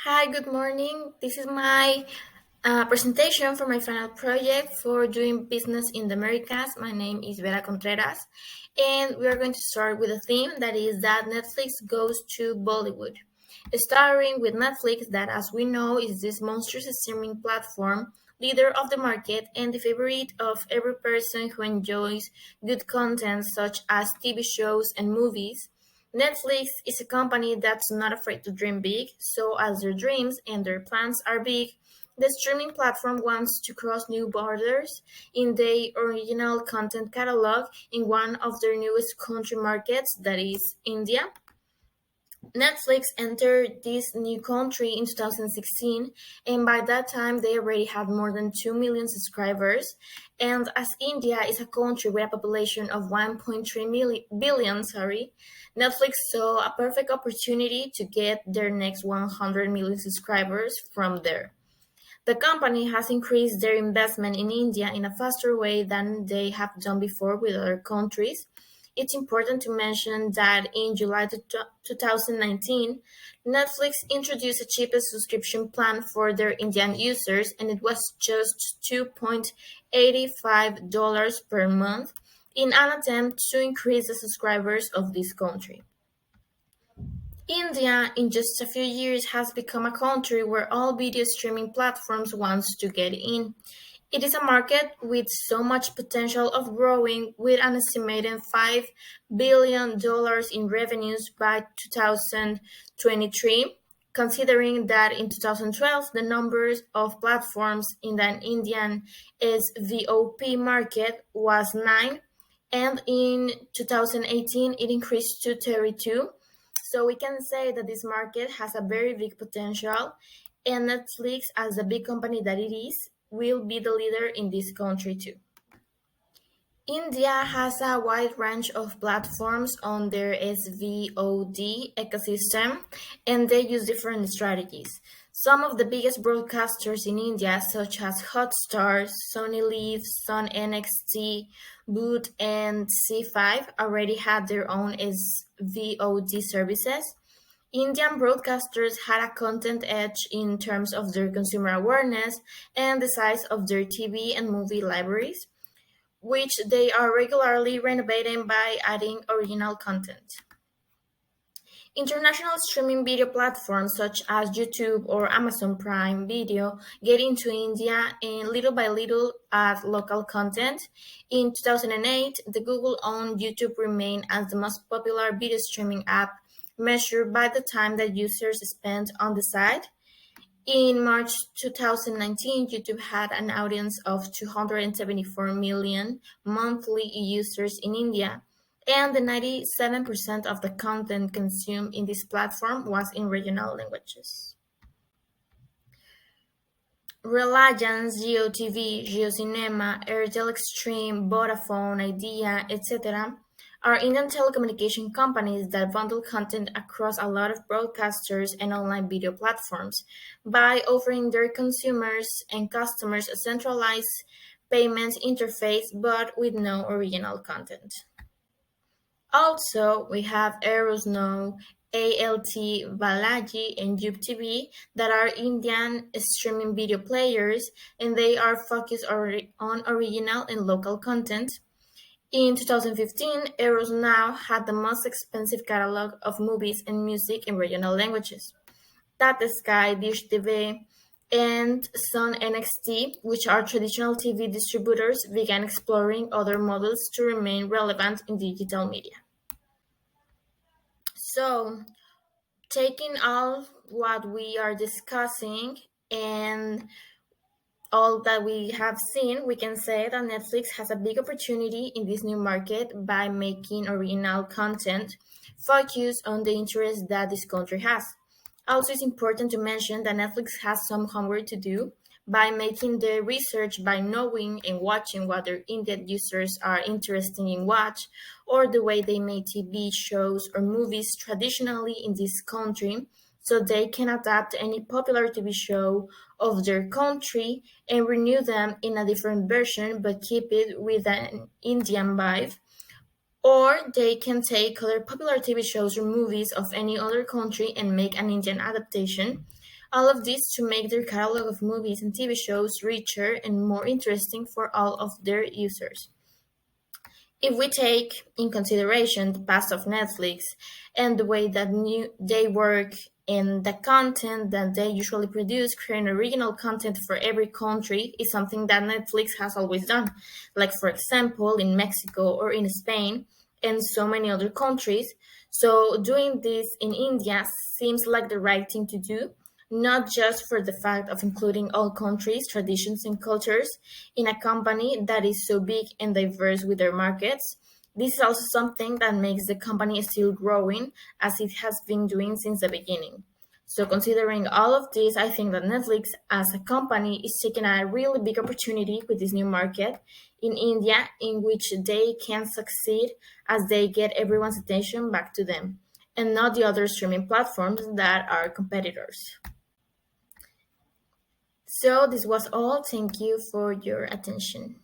Hi, good morning. This is my presentation for my final project for doing business in the Americas. My name is Vera Contreras, and we are going to start with a theme that is that Netflix goes to Bollywood. Starting with Netflix, that as we know is this monstrous streaming platform, leader of the market, and the favorite of every person who enjoys good content such as TV shows and movies. Netflix is a company that's not afraid to dream big, so as their dreams and their plans are big, the streaming platform wants to cross new borders in their original content catalog in one of their newest country markets, that is India. Netflix entered this new country in 2016, and by that time they already had more than 2 million subscribers. And as India is a country with a population of 1.3 billion, Netflix saw a perfect opportunity to get their next 100 million subscribers from there. The company has increased their investment in India in a faster way than they have done before with other countries. It's important to mention that in July 2019, Netflix introduced a cheapest subscription plan for their Indian users, and it was just $2.85 per month in an attempt to increase the subscribers of this country. India, in just a few years, has become a country where all video streaming platforms wants to get in. It is a market with so much potential of growing, with an estimated $5 billion in revenues by 2023, considering that in 2012 the numbers of platforms in the Indian SVOP market was 9, and in 2018 it increased to 32. So we can say that this market has a very big potential, and Netflix, as a big company that it is, will be the leader in this country too. India has a wide range of platforms on their SVOD ecosystem, and they use different strategies. Some of the biggest broadcasters in India, such as Hotstar, Sony Live, Sun NXT, Boot, and C5, already had their own SVOD services. Indian broadcasters had a content edge in terms of their consumer awareness and the size of their TV and movie libraries, which they are regularly renovating by adding original content. International streaming video platforms such as YouTube or Amazon Prime Video get into India and little by little add local content. In 2008, the Google-owned YouTube remained as the most popular video streaming app measured by the time that users spent on the site. In March 2019, YouTube had an audience of 274 million monthly users in India, and the 97% of the content consumed in this platform was in regional languages. Reliance, GeoTV, GeoCinema, Airtel Extreme, Vodafone, Idea, etc. are Indian telecommunication companies that bundle content across a lot of broadcasters and online video platforms by offering their consumers and customers a centralized payments interface but with no original content. Also, we have Eros Now, ALT, Balaji, and YouTube that are Indian streaming video players, and they are focused on original and local content. In 2015, Eros Now had the most expensive catalog of movies and music in regional languages. Tata Sky, Dish TV, and Sun NXT, which are traditional TV distributors, began exploring other models to remain relevant in digital media. So, taking all what we are discussing and all that we have seen, we can say that Netflix has a big opportunity in this new market by making original content focused on the interests that this country has. Also, it's important to mention that Netflix has some homework to do by making the research by knowing and watching what their Indian users are interested in watch, or the way they make TV shows or movies traditionally in this country, so they can adapt any popular TV show of their country and renew them in a different version but keep it with an Indian vibe. Or they can take other popular TV shows or movies of any other country and make an Indian adaptation. All of this to make their catalog of movies and TV shows richer and more interesting for all of their users. If we take in consideration the past of Netflix and the way that they work and the content that they usually produce, creating original content for every country is something that Netflix has always done. Like, for example, in Mexico or in Spain and so many other countries. So, doing this in India seems like the right thing to do, not just for the fact of including all countries, traditions, and cultures in a company that is so big and diverse with their markets. This is also something that makes the company still growing as it has been doing since the beginning. So, considering all of this, I think that Netflix as a company is taking a really big opportunity with this new market in India, in which they can succeed as they get everyone's attention back to them and not the other streaming platforms that are competitors. So, this was all. Thank you for your attention.